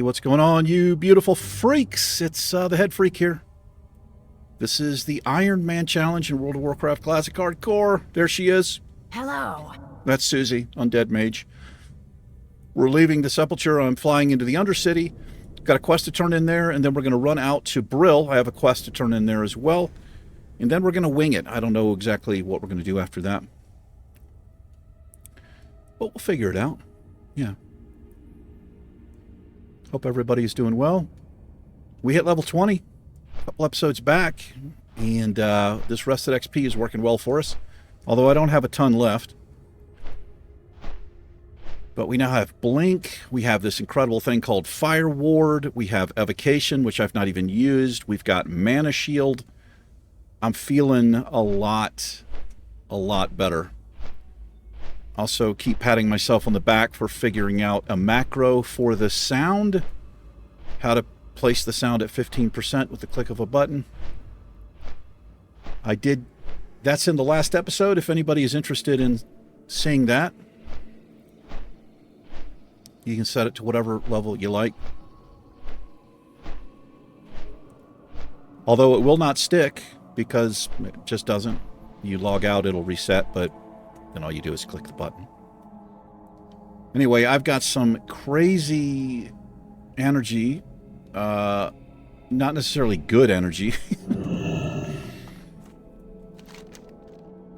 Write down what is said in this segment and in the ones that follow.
What's going on, you beautiful freaks? It's the Head Freak here. This is the Ironman challenge in World of Warcraft Classic Hardcore. There she is. Hello. That's Susie, Undead Mage. We're leaving the Sepulchre. I'm flying into the Undercity. Got a quest to turn in there, and then we're going to run out to Brill. I have a quest to turn in there as well. And then we're going to wing it. I don't know exactly what we're going to do after that. But we'll figure it out. Yeah. Hope everybody's doing well. We hit level 20 a couple episodes back, and this Rested XP is working well for us, although I don't have a ton left. But we now have Blink, we have this incredible thing called Fire Ward, we have Evocation, which I've not even used, we've got Mana Shield. I'm feeling a lot better. Also, keep patting myself on the back for figuring out a macro for the sound. How to place the sound at 15% with the click of a button. I did. That's in the last episode, if anybody is interested in seeing that. You can set it to whatever level you like. Although it will not stick, because it just doesn't. You log out, it'll reset, but then all you do is click the button. Anyway, I've got some crazy energy. Not necessarily good energy.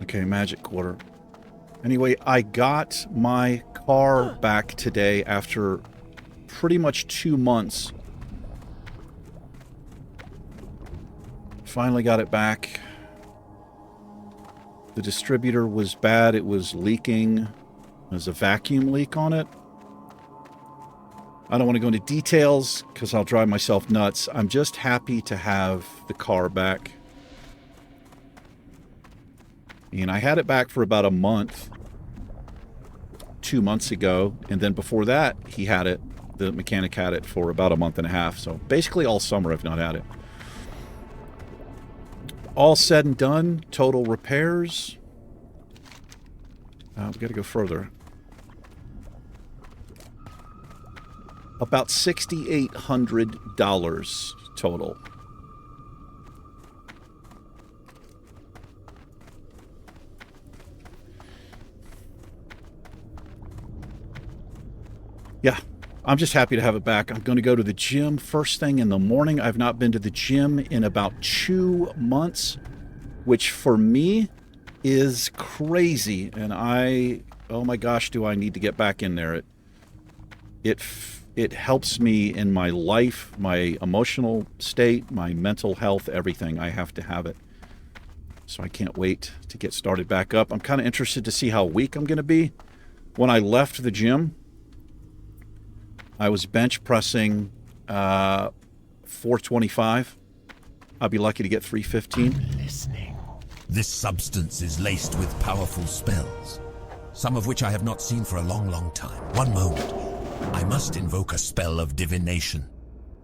Okay, magic quarter. Anyway, I got my car back today after pretty much 2 months. Finally got it back. The distributor was bad. It was leaking. There's a vacuum leak on it. I don't want to go into details because I'll drive myself nuts. I'm just happy to have the car back. And I had it back for about a month, 2 months ago. And then before that, he had it. The mechanic had it for about a month and a half. So basically all summer I've not had it. All said and done, total repairs. We've got to go further. About $6,800 total. Yeah, I'm just happy to have it back. I'm going to go to the gym first thing in the morning. I've not been to the gym in about 2 months, which for me is crazy. And oh my gosh, do I need to get back in there. It helps me in my life, my emotional state, my mental health, everything. I have to have it. So I can't wait to get started back up. I'm kind of interested to see how weak I'm going to be. When I left the gym, I was bench pressing 425. I'll be lucky to get 315. I'm listening. This substance is laced with powerful spells, some of which I have not seen for a long, long time. One moment. I must invoke a spell of divination.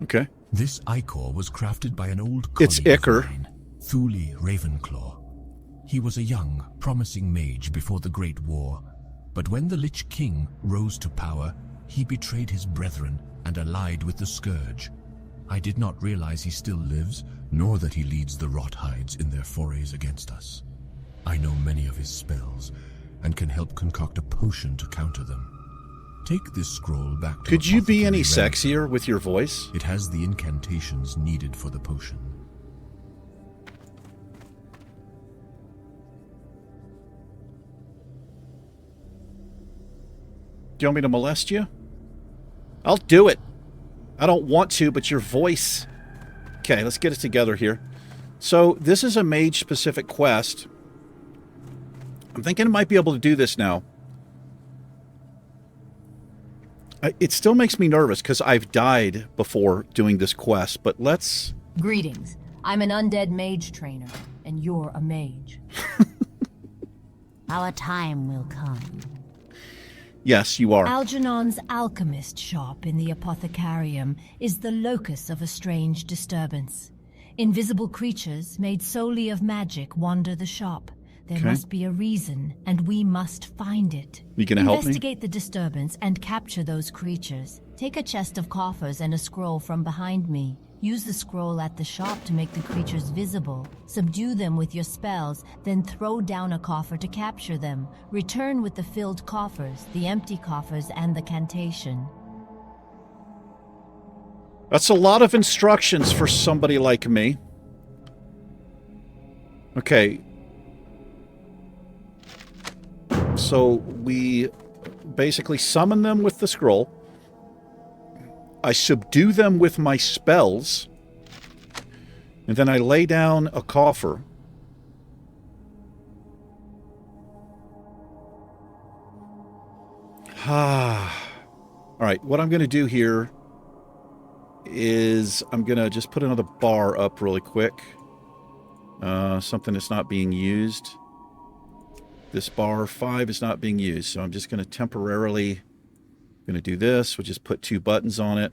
Okay. This ichor was crafted by an old colleague It's Ichor. of mine, Thule Ravenclaw. He was a young, promising mage before the Great War, but when the Lich King rose to power, he betrayed his brethren and allied with the Scourge. I did not realize he still lives, nor that he leads the Rothides in their forays against us. I know many of his spells, and can help concoct a potion to counter them. Take this scroll back to Could you be any Apothecary sexier with your voice? It has the incantations needed for the potion. Do you want me to molest you? I'll do it. I don't want to, but your voice Okay, let's get it together here. So this is a mage-specific quest. I'm thinking I might be able to do this now. It still makes me nervous because I've died before doing this quest, but let's... Greetings. I'm an undead mage trainer, and you're a mage. Our time will come. Yes, you are. Algernon's alchemist shop in the apothecarium is the locus of a strange disturbance. Invisible creatures made solely of magic wander the shop. There must be a reason, and we must find it. You gonna help me? Investigate the disturbance and capture those creatures. Take a chest of coffers and a scroll from behind me. Use the scroll at the shop to make the creatures visible. Subdue them with your spells, then throw down a coffer to capture them. Return with the filled coffers, the empty coffers, and the cantation. That's a lot of instructions for somebody like me. Okay. So we basically summon them with the scroll. I subdue them with my spells. And then I lay down a coffer. Alright, what I'm going to do here is I'm going to just put another bar up really quick. Something that's not being used. This bar 5 is not being used, so I'm just going to temporarily do this. We'll just put 2 buttons on it.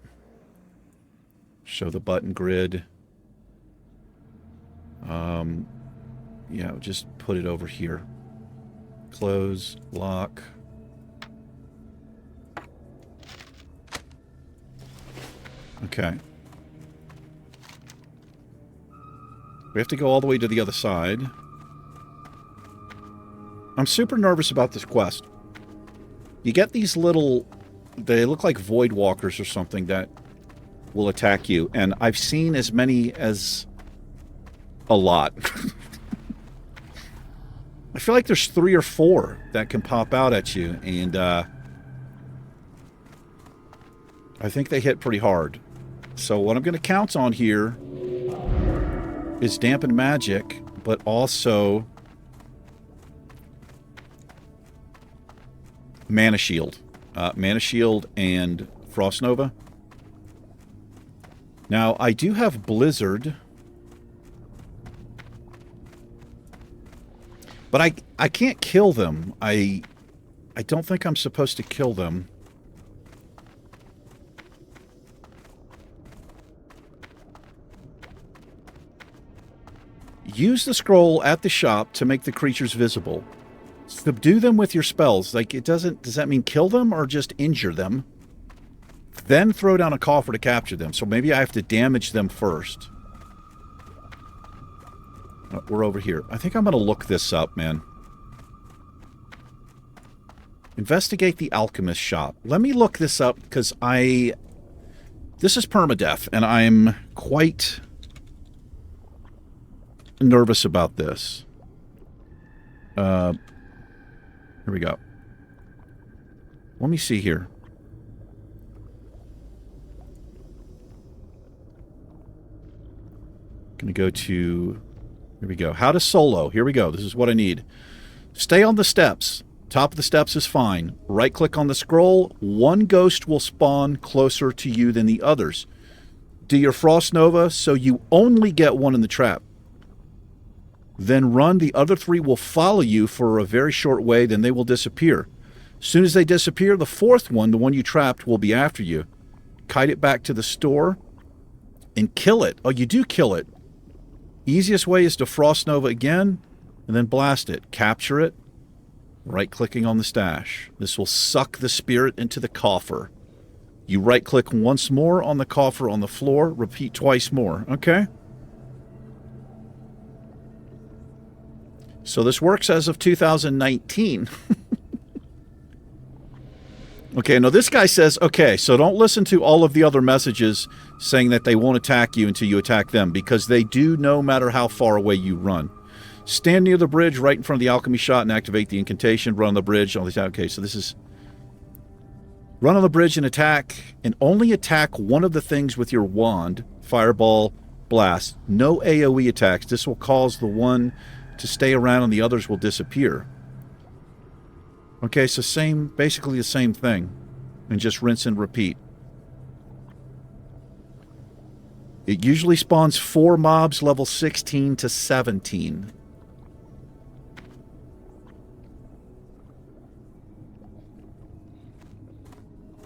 Show the button grid. Yeah, we'll just put it over here. Close, lock. Okay. We have to go all the way to the other side. I'm super nervous about this quest. You get these little... They look like void walkers or something that will attack you. And I've seen as many as a lot. I feel like there's 3 or 4 that can pop out at you. And I think they hit pretty hard. So what I'm going to count on here is Dampen Magic, but also Mana Shield. Mana Shield and Frost Nova. Now, I do have Blizzard. But I can't kill them. I don't think I'm supposed to kill them. Use the scroll at the shop to make the creatures visible. Subdue them with your spells. Like, it doesn't... Does that mean kill them or just injure them? Then throw down a coffer to capture them. So maybe I have to damage them first. We're over here. I think I'm going to look this up, man. Investigate the Alchemist shop. Let me look this up because this is permadeath, and I'm quite nervous about this. Here we go. Let me see here. Gonna go to... Here we go. How to solo. Here we go. This is what I need. Stay on the steps. Top of the steps is fine. Right-click on the scroll. One ghost will spawn closer to you than the others. Do your Frost Nova so you only get one in the trap. Then run. The other 3 will follow you for a very short way, then they will disappear. As soon as they disappear, the 4th one, the one you trapped, will be after you. Kite it back to the store and kill it. Oh, you do kill it. Easiest way is to Frost Nova again and then blast it. Capture it. Right-clicking on the stash. This will suck the spirit into the coffer. You right-click once more on the coffer on the floor. Repeat twice more. Okay? So this works as of 2019. Okay, now this guy says, okay, so don't listen to all of the other messages saying that they won't attack you until you attack them, because they do no matter how far away you run. Stand near the bridge right in front of the alchemy shot and activate the incantation. Run on the bridge. Okay, so this is... Run on the bridge and attack, and only attack one of the things with your wand. Fireball, blast. No AoE attacks. This will cause the one to stay around and the others will disappear. Okay, so basically the same thing. And just rinse and repeat. It usually spawns 4 mobs level 16 to 17.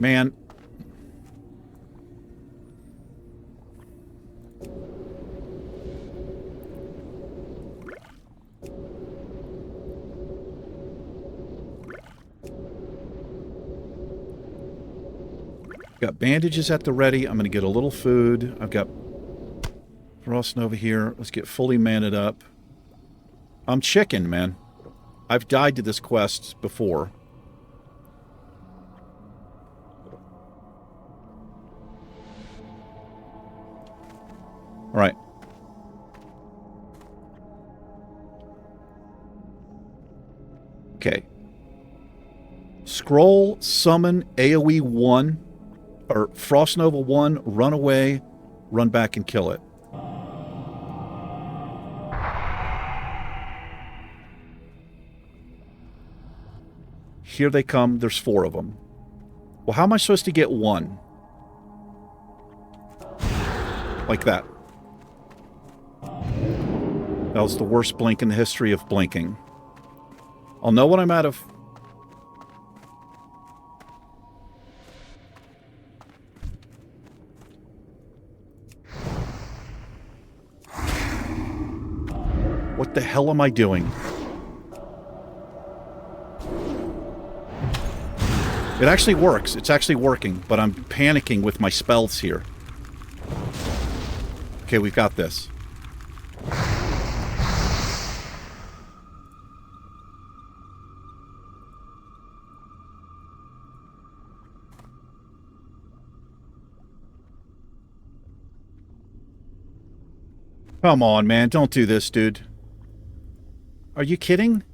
Man. Got bandages at the ready. I'm going to get a little food. I've got Frost Nova here. Let's get fully manned up. I'm chicken, man. I've died to this quest before. All right. Okay. Scroll, summon, AoE 1, or Frost Nova 1, run away, run back and kill it. Here they come. There's 4 of them. Well, how am I supposed to get 1? Like that. That was the worst blink in the history of blinking. I'll know when I'm out of... What the hell am I doing? It actually works. It's actually working, but I'm panicking with my spells here. Okay, we've got this. Come on, man. Don't do this, dude. Are you kidding?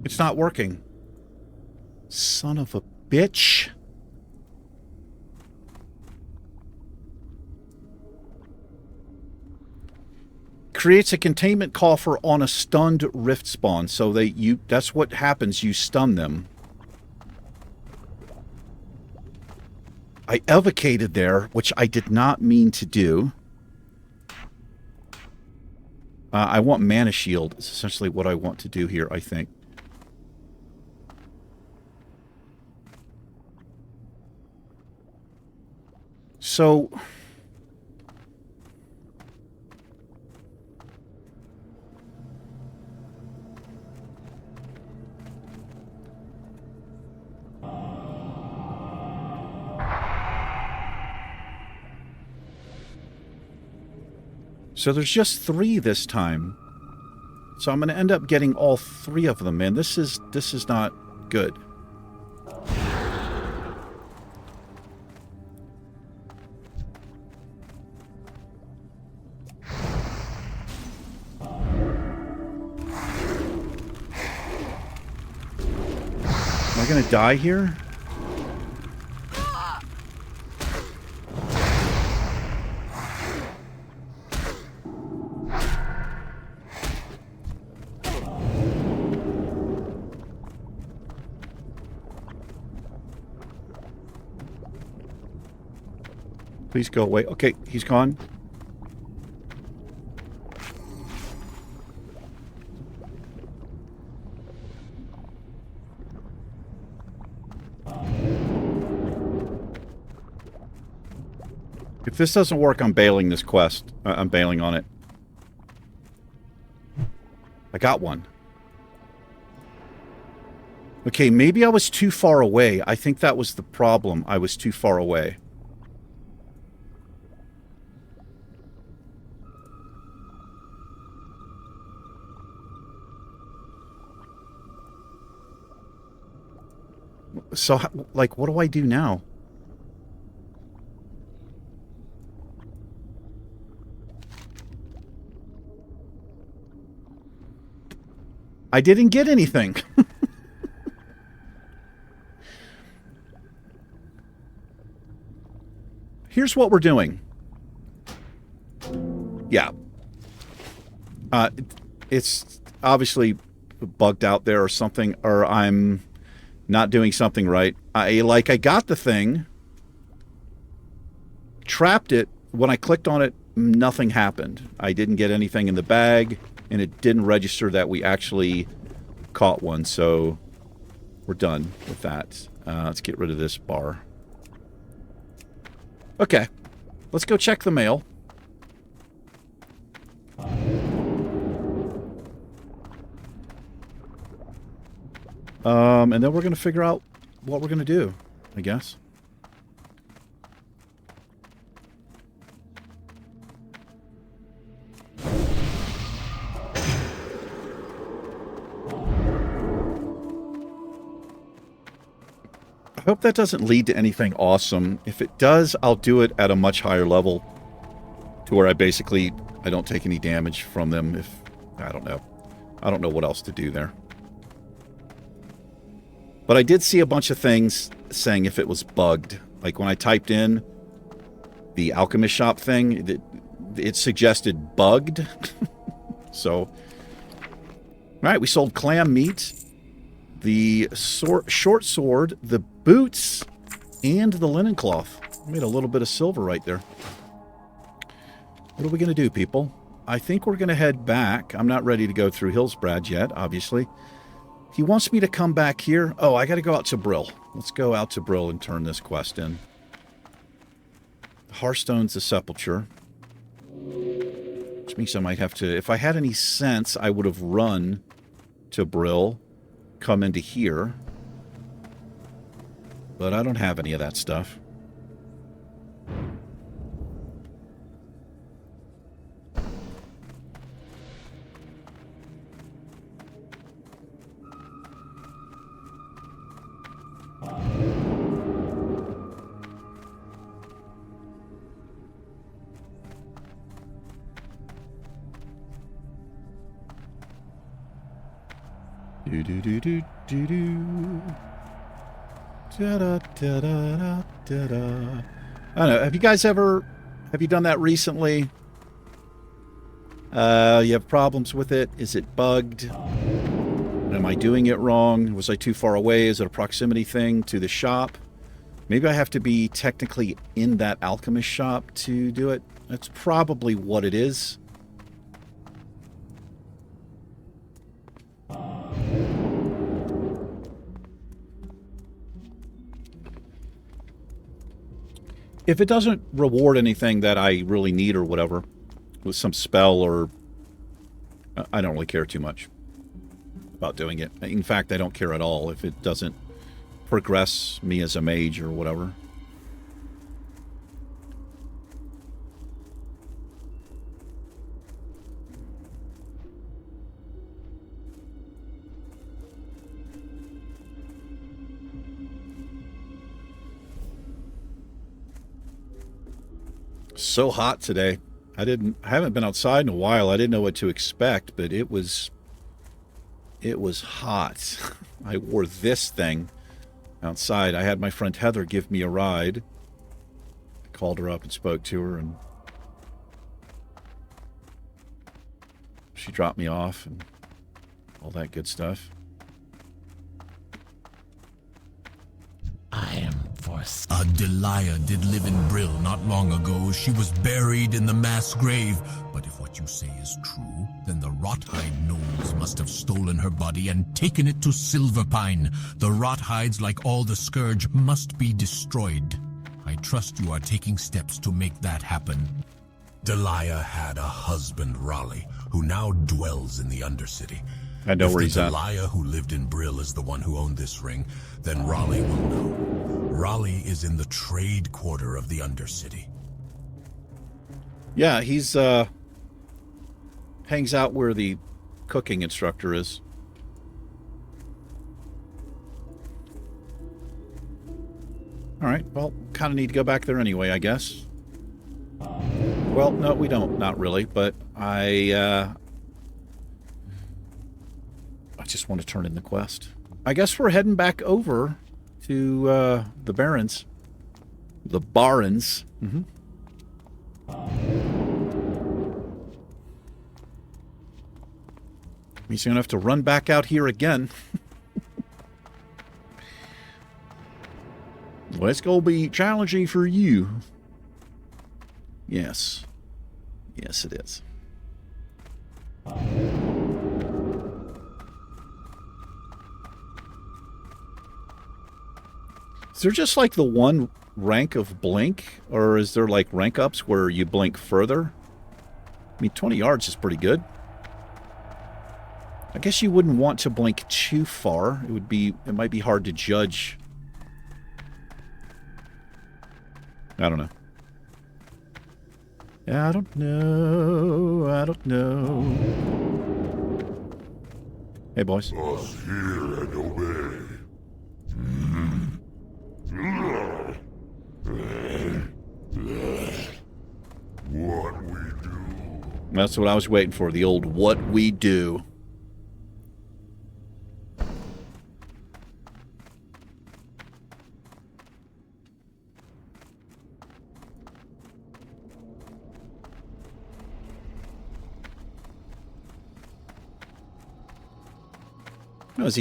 It's not working. Son of a bitch. Creates a containment coffer on a stunned rift spawn. So that's what happens. You stun them. I evocated there, which I did not mean to do. I want mana shield. It's essentially what I want to do here, I think. So... So there's just 3 this time. So I'm going to end up getting all 3 of them, man. This is not good. Am I going to die here? Please go away. Okay, he's gone. If this doesn't work, I'm bailing this quest. I'm bailing on it. I got one. Okay, maybe I was too far away. I think that was the problem. I was too far away. So, like, what do I do now? I didn't get anything. Here's what we're doing. Yeah. It's obviously bugged out there or something, or I'm not doing something right. I got the thing, trapped it. When I clicked on it, nothing happened. I didn't get anything in the bag, and it didn't register that we actually caught one, so we're done with that. Let's get rid of this bar. Okay, let's go check the mail. And then we're going to figure out what we're going to do, I guess. I hope that doesn't lead to anything awesome. If it does, I'll do it at a much higher level to where I don't take any damage from them. If I don't know. I don't know what else to do there. But I did see a bunch of things saying if it was bugged. Like when I typed in the Alchemist shop thing, it suggested bugged. So, all right, we sold clam meat, the short sword, the boots, and the linen cloth. Made a little bit of silver right there. What are we going to do, people? I think we're going to head back. I'm not ready to go through Hillsbrad yet, obviously. He wants me to come back here. Oh, I got to go out to Brill. Let's go out to Brill and turn this quest in. Hearthstone's the Sepulture. Which means I might have to... If I had any sense, I would have run to Brill, come into here. But I don't have any of that stuff. Do do do do do do. Da da da da da da. I don't know. Have you guys ever? Have you done that recently? You have problems with it? Is it bugged? Am I doing it wrong? Was I too far away? Is it a proximity thing to the shop? Maybe I have to be technically in that Alchemist shop to do it. That's probably what it is. If it doesn't reward anything that I really need or whatever, with some spell or... I don't really care too much about doing it. In fact, I don't care at all if it doesn't progress me as a mage or whatever. So hot today. I haven't been outside in a while. I didn't know what to expect, but it was hot. I wore this thing outside. I had my friend Heather give me a ride. I called her up and spoke to her, and she dropped me off and all that good stuff. I am forced. Delia did live in Brill not long ago. She was buried in the mass grave. But if what you say is true, then the Rothide gnolls must have stolen her body and taken it to Silverpine. The Rothides, like all the Scourge, must be destroyed. I trust you are taking steps to make that happen. Delia had a husband, Raleigh, who now dwells in the Undercity. I know where he's at. If the Delia who lived in Brill is the one who owned this ring, then Raleigh will know. Raleigh is in the trade quarter of the Undercity. Yeah, he's hangs out where the cooking instructor is. All right, well, kind of need to go back there anyway, I guess. Well, no, we don't. Not really, but I just want to turn in the quest. I guess we're heading back over to the Barrens. The Barrens. Mm-hmm. Means you're going to have to run back out here again. Well, it's going to be challenging for you. Yes. Yes, it is. Is there just like the one rank of blink? Or is there like rank ups where you blink further? I mean, 20 yards is pretty good. I guess you wouldn't want to blink too far. It might be hard to judge. I don't know. I don't know. I don't know. Hey, boys. Us hear and obey. What we do. That's what I was waiting for. The old what we do. No, he's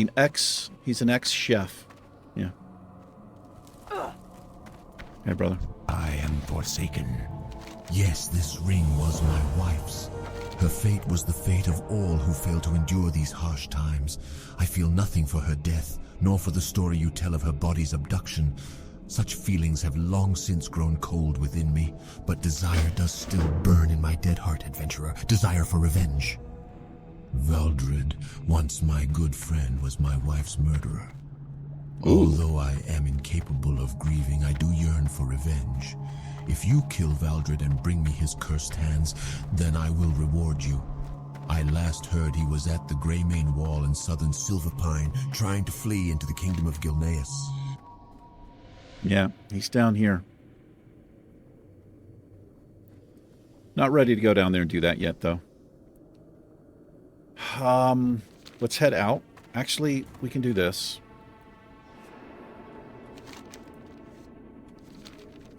an ex-chef. Yeah. Hey, brother. I am forsaken. Yes, this ring was my wife's. Her fate was the fate of all who failed to endure these harsh times. I feel nothing for her death, nor for the story you tell of her body's abduction. Such feelings have long since grown cold within me, but desire does still burn in my dead heart, adventurer. Desire for revenge. Valdred, once my good friend, was my wife's murderer. Although I am incapable of grieving, I do yearn for revenge. If you kill Valdred and bring me his cursed hands, then I will reward you. I last heard he was at the Greymane Wall in southern Silverpine, trying to flee into the kingdom of Gilneas. Yeah, he's down here. Not ready to go down there and do that yet, though. Let's head out. Actually, we can do this.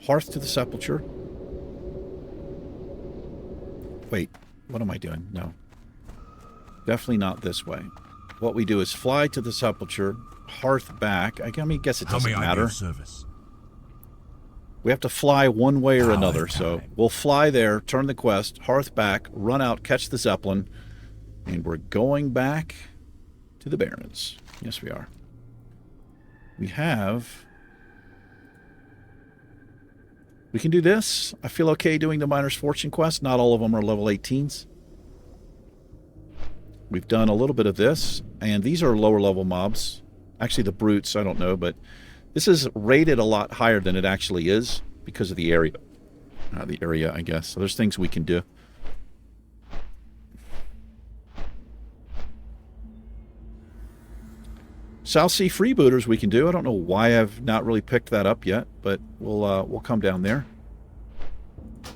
Hearth to the Sepulchre. Wait, what am I doing? No. Definitely not this way. What we do is fly to the Sepulchre, Hearth back. I mean, I guess it doesn't matter. Service? We have to fly one way or another, so we'll fly there, turn the quest, Hearth back, run out, catch the Zeppelin, and we're going back to the Barrens. Yes, we are. We can do this. I feel okay doing the Miner's Fortune quest. Not all of them are level 18s. We've done a little bit of this, and these are lower level mobs. Actually, the brutes, I don't know, but this is rated a lot higher than it actually is because of the area. I guess. So there's things we can do. South Sea Freebooters we can do. I don't know why I've not really picked that up yet, but we'll come down there.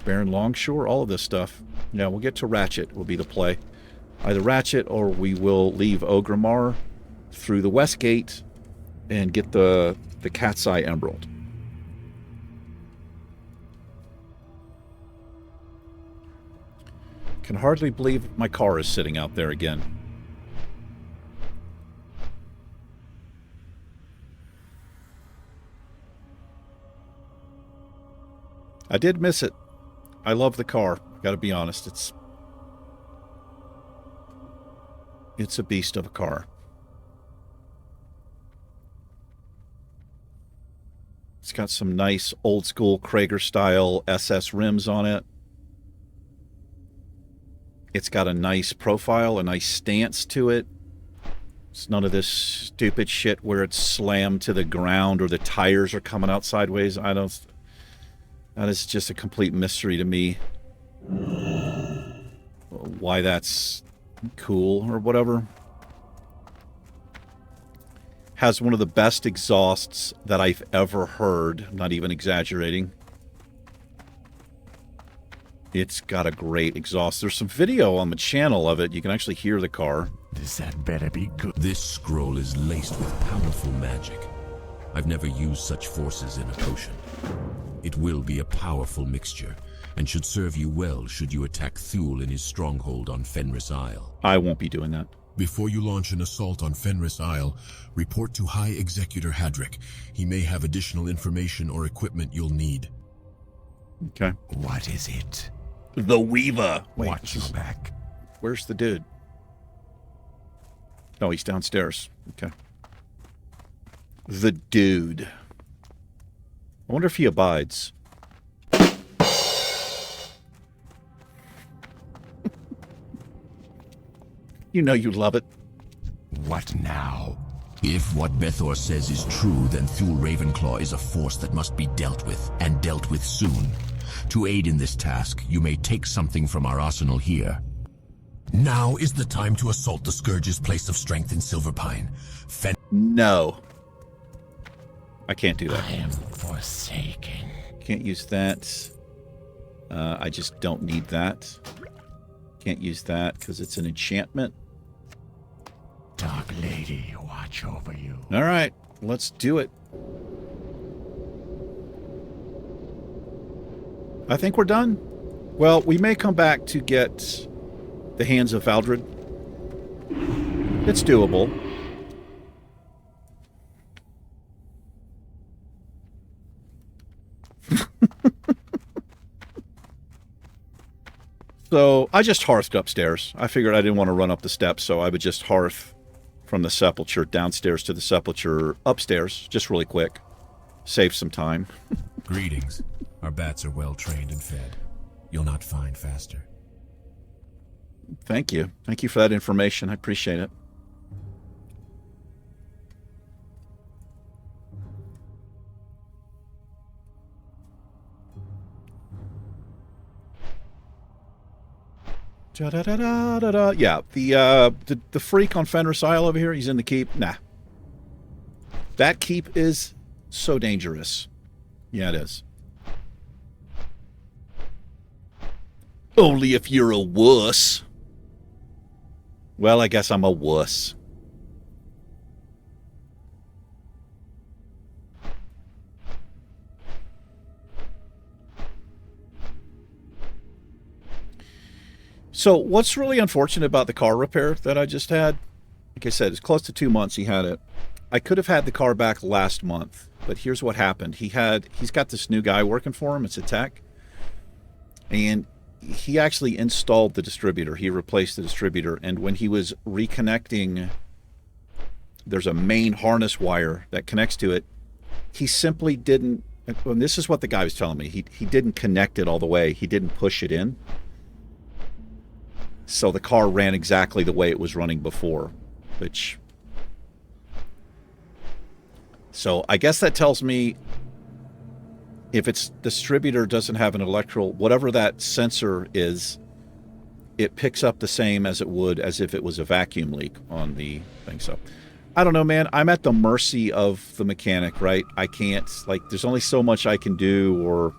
Baron Longshore, all of this stuff. Yeah, we'll get to Ratchet will be the play. Either Ratchet or we will leave Ogrimmar through the West Gate and get the Cat's Eye Emerald. Can hardly believe my car is sitting out there again. I did miss it. I love the car. Got to be honest. It's a beast of a car. It's got some nice old school Krager style SS rims on it. It's got a nice profile, a nice stance to it. It's none of this stupid shit where it's slammed to the ground or the tires are coming out sideways. That is just a complete mystery to me. Why that's cool or whatever. Has one of the best exhausts that I've ever heard. I'm not even exaggerating. It's got a great exhaust. There's some video on the channel of it. You can actually hear the car. That better be good. This scroll is laced with powerful magic. I've never used such forces in a potion. It will be a powerful mixture, and should serve you well should you attack Thule in his stronghold on Fenris Isle. I won't be doing that. Before you launch an assault on Fenris Isle, report to High Executor Hadrick. He may have additional information or equipment you'll need. Okay. What is it? The Weaver. Wait, Watch your back. where's the dude? Oh, he's downstairs. Okay. The dude. I wonder if he abides. You know you love it. What now? If what Bethor says is true, then Thule Ravenclaw is a force that must be dealt with, and dealt with soon. To aid in this task, you may take something from our arsenal here. Now is the time to assault the Scourge's place of strength in Silverpine. No. I can't do that. I am forsaken. Can't use that. I just don't need that. Can't use that because it's an enchantment. Dark Lady, watch over you. All right, let's do it. I think we're done. Well, we may come back to get the Hands of Valdred. It's doable. So I just hearthed upstairs. I figured I didn't want to run up the steps, so I would just hearth from the sepulcher downstairs to the sepulcher upstairs, just really quick. Save some time. Greetings. Our bats are well trained and fed. You'll not find faster. Thank you. Thank you for that information. I appreciate it. Da-da-da-da-da-da. Yeah, the freak on Fenris Isle over here, he's in the keep. Nah. That keep is so dangerous. Yeah, it is. Only if you're a wuss. Well, I guess I'm a wuss. So what's really unfortunate about the car repair that I just had, like I said, it's close to 2 months he had it. I could have had the car back last month, but here's what happened. He's got this new guy working for him. It's a tech. And he actually installed the distributor. He replaced the distributor. And when he was reconnecting, there's a main harness wire that connects to it. He simply didn't, and this is what the guy was telling me, he didn't connect it all the way. He didn't push it in. So the car ran exactly the way it was running before, which... So I guess that tells me if its distributor doesn't have an electrical, whatever that sensor is, it picks up the same as it would as if it was a vacuum leak on the thing. So I don't know, man. I'm at the mercy of the mechanic, right? I can't, like, there's only so much I can do, or,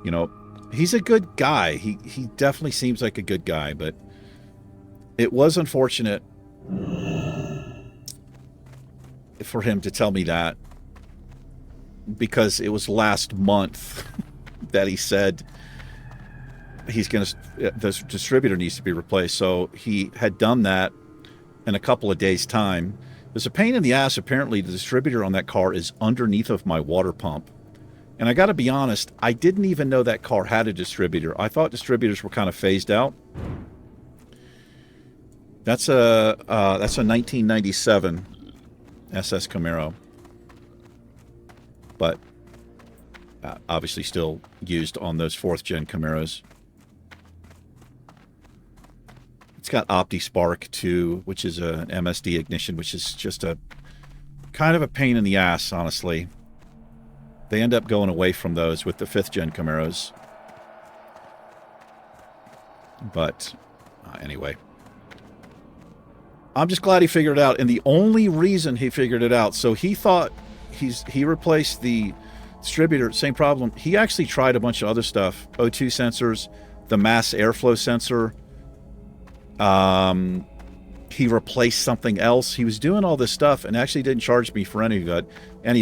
you know, he's a good guy. He definitely seems like a good guy, but it was unfortunate for him to tell me that, because it was last month that he said the distributor needs to be replaced. So he had done that in a couple of days' time. There's a pain in the ass. Apparently the distributor on that car is underneath of my water pump. And I got to be honest, I didn't even know that car had a distributor. I thought distributors were kind of phased out. That's a 1997 SS Camaro, but obviously still used on those 4th gen Camaros. It's got OptiSpark too, which is an MSD ignition, which is just a kind of a pain in the ass, honestly. They end up going away from those with the 5th gen Camaros. But anyway, I'm just glad he figured it out. And the only reason he figured it out, so he thought he replaced the distributor, same problem. He actually tried a bunch of other stuff, O2 sensors, the mass airflow sensor, he replaced something else. He was doing all this stuff and actually didn't charge me for any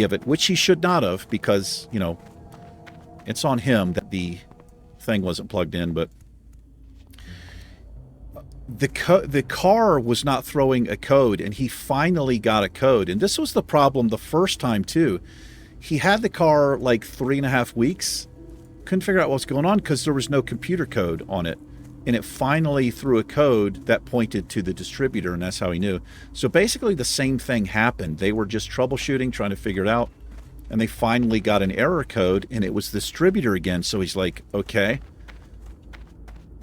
of it, which he should not have, because, you know, it's on him that the thing wasn't plugged in. But the car was not throwing a code, and he finally got a code. And this was the problem the first time too. He had the car like 3.5 weeks, couldn't figure out what's going on because there was no computer code on it. And it finally threw a code that pointed to the distributor, and that's how he knew. So basically the same thing happened. They were just troubleshooting, trying to figure it out, and they finally got an error code, and it was the distributor again. So he's like, okay.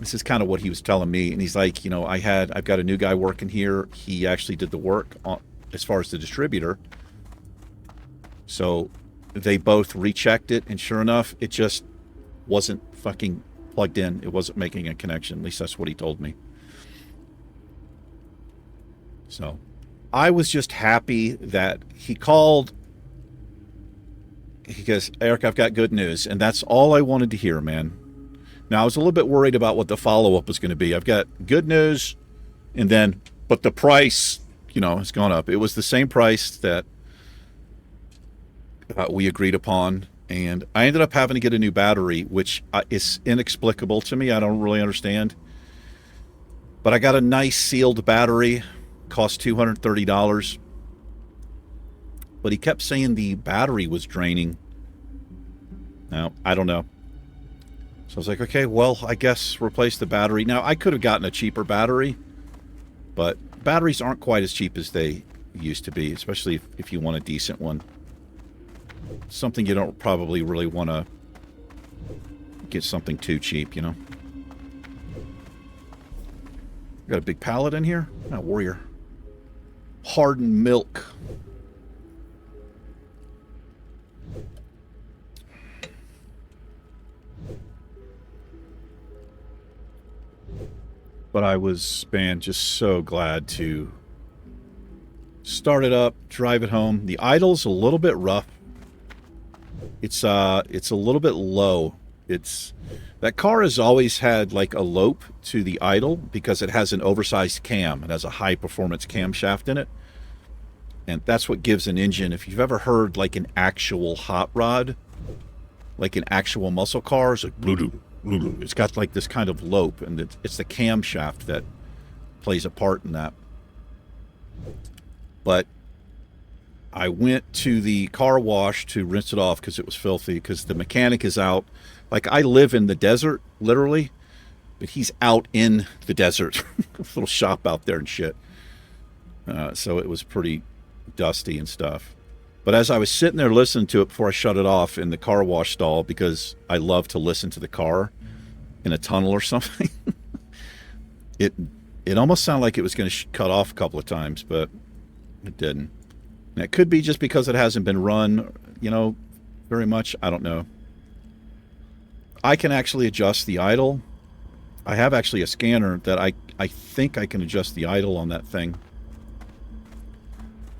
This is kind of what he was telling me. And he's like, you know, I've got a new guy working here. He actually did the work as far as the distributor. So they both rechecked it, and sure enough, it just wasn't fucking plugged in. It wasn't making a connection. At least that's what he told me. So I was just happy that he called. He goes, Eric, I've got good news. And that's all I wanted to hear, man. Now, I was a little bit worried about what the follow-up was going to be. I've got good news, and then, but the price, you know, has gone up. It was the same price that we agreed upon. And I ended up having to get a new battery, which is inexplicable to me. I don't really understand. But I got a nice sealed battery. Cost $230. But he kept saying the battery was draining. Now, I don't know. So I was like, okay, well, I guess replace the battery. Now, I could have gotten a cheaper battery, but batteries aren't quite as cheap as they used to be, especially if you want a decent one. Something you don't probably really want to get something too cheap, you know. Got a big pallet in here. Oh, Warrior. Hardened milk. But I was, man, just so glad to start it up, drive it home. The idle's a little bit rough. It's a little bit low. That car has always had like a lope to the idle because it has an oversized cam. It has a high performance camshaft in it. And that's what gives an engine. If you've ever heard like an actual hot rod, like an actual muscle car, it's like it's got like this kind of lope, and it's the camshaft that plays a part in that. But I went to the car wash to rinse it off because it was filthy, because the mechanic is out. Like, I live in the desert, literally, but he's out in the desert. A little shop out there and shit. So it was pretty dusty and stuff. But as I was sitting there listening to it before I shut it off in the car wash stall, because I love to listen to the car in a tunnel or something, it almost sounded like it was going to cut off a couple of times, but it didn't. And it could be just because it hasn't been run, you know, very much. I don't know. I can actually adjust the idle. I have actually a scanner that I think I can adjust the idle on that thing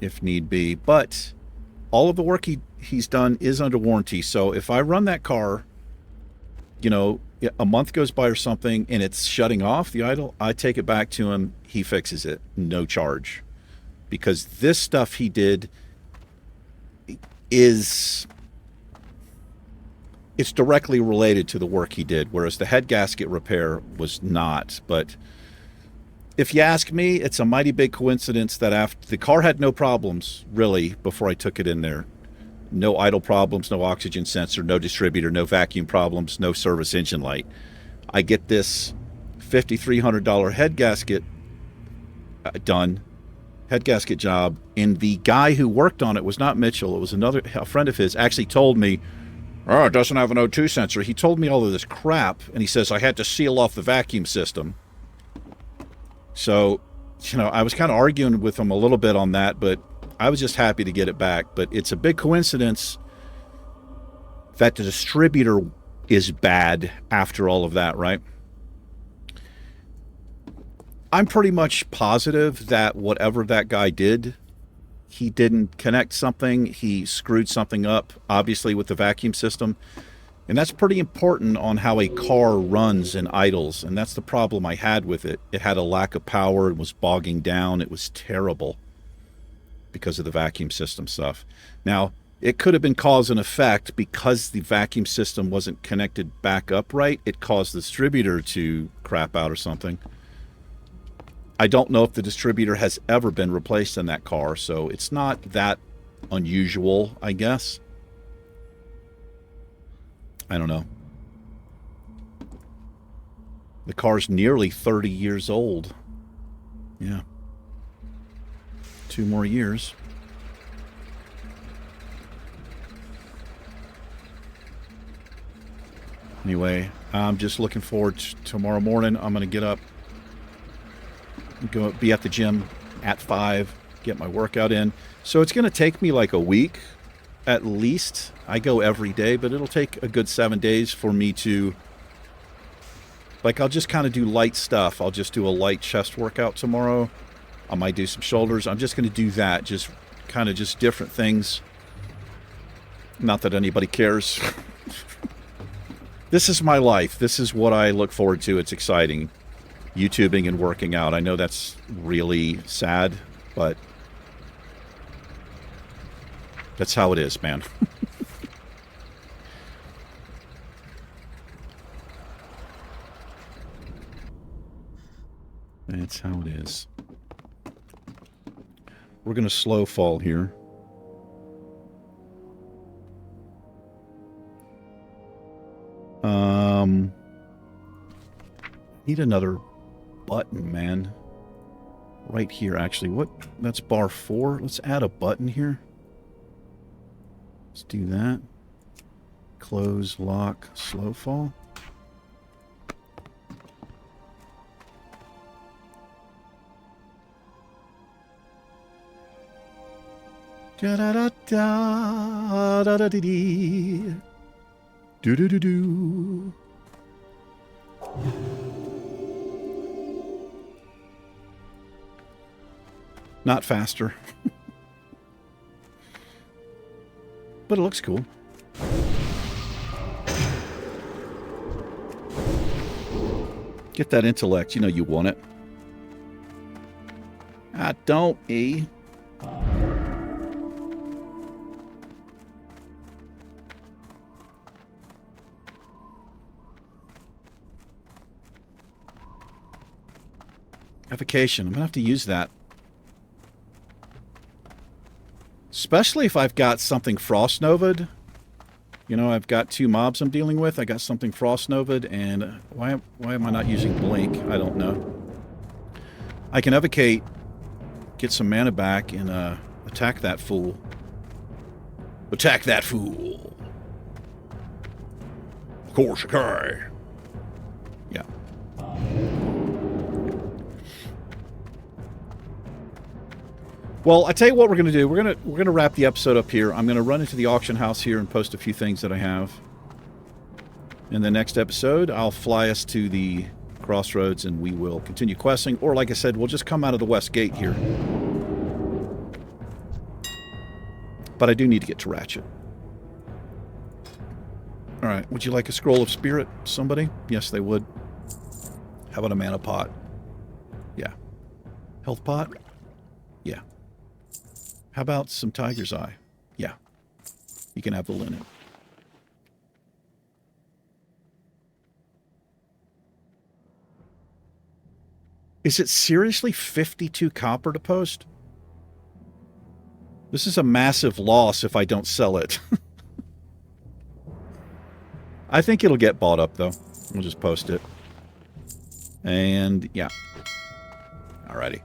if need be. But all of the work he's done is under warranty. So if I run that car, you know, a month goes by or something and it's shutting off the idle, I take it back to him. He fixes it, no charge. Because this stuff he did it's directly related to the work he did, whereas the head gasket repair was not. But if you ask me, it's a mighty big coincidence that after the car had no problems, really, before I took it in there. No idle problems, no oxygen sensor, no distributor, no vacuum problems, no service engine light. I get this $5,300 head gasket done, head gasket job, and the guy who worked on it was not Mitchell. It was a friend of his, actually told me, oh, it doesn't have an O2 sensor. He told me all of this crap, and he says I had to seal off the vacuum system. So, you know, I was kind of arguing with him a little bit on that, but I was just happy to get it back. But it's a big coincidence that the distributor is bad after all of that, right? I'm pretty much positive that whatever that guy did, he didn't connect something. He screwed something up, obviously, with the vacuum system. And that's pretty important on how a car runs and idles. And that's the problem I had with it. It had a lack of power. It was bogging down. It was terrible because of the vacuum system stuff. Now, it could have been cause and effect because the vacuum system wasn't connected back up right. It caused the distributor to crap out or something. I don't know if the distributor has ever been replaced in that car, so it's not that unusual, I guess. I don't know. The car's nearly 30 years old. Yeah. 2 more years. Anyway, I'm just looking forward to tomorrow morning. I'm going to get up, be at the gym at 5, get my workout in. So it's going to take me like a week at least. I go every day, but it'll take a good 7 days for me to, like, I'll just kind of do light stuff. I'll just do a light chest workout tomorrow. I might do some shoulders. I'm just going to do that, just kind of just different things. Not that anybody cares. This is my life. This is what I look forward to. It's exciting. YouTubing and working out. I know that's really sad, but that's how it is, man. That's how it is. We're going to slow fall here. Need another button, man. Right here, actually. What? That's bar 4. Let's add a button here. Let's do that. Close, lock, slow fall. Da da da da da da dee. Do do do do. Not faster. But it looks cool. Get that intellect. You know you want it. Ah, don't, E. Evocation. I'm going to have to use that. Especially if I've got something Frost Nova'd. You know, I've got 2 mobs I'm dealing with. I got something Frost Nova'd, and why am I not using Blink? I don't know. I can Evocate, get some mana back, and attack that fool. Attack that fool. Of course you can. Yeah. Well, I tell you what we're going to do. We're going to wrap the episode up here. I'm going to run into the auction house here and post a few things that I have. In the next episode, I'll fly us to the crossroads and we will continue questing. Or, like I said, we'll just come out of the west gate here. But I do need to get to Ratchet. All right. Would you like a scroll of spirit, somebody? Yes, they would. How about a mana pot? Yeah. Health pot? Yeah. How about some Tiger's Eye? Yeah. You can have the linen. Is it seriously 52 copper to post? This is a massive loss if I don't sell it. I think it'll get bought up, though. We'll just post it. And, yeah. Alrighty.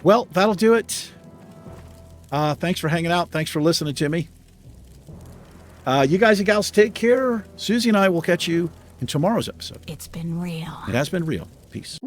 Well, that'll do it. Thanks for hanging out. Thanks for listening to me. You guys and gals take care. Susie and I will catch you in tomorrow's episode. It's been real. It has been real. Peace.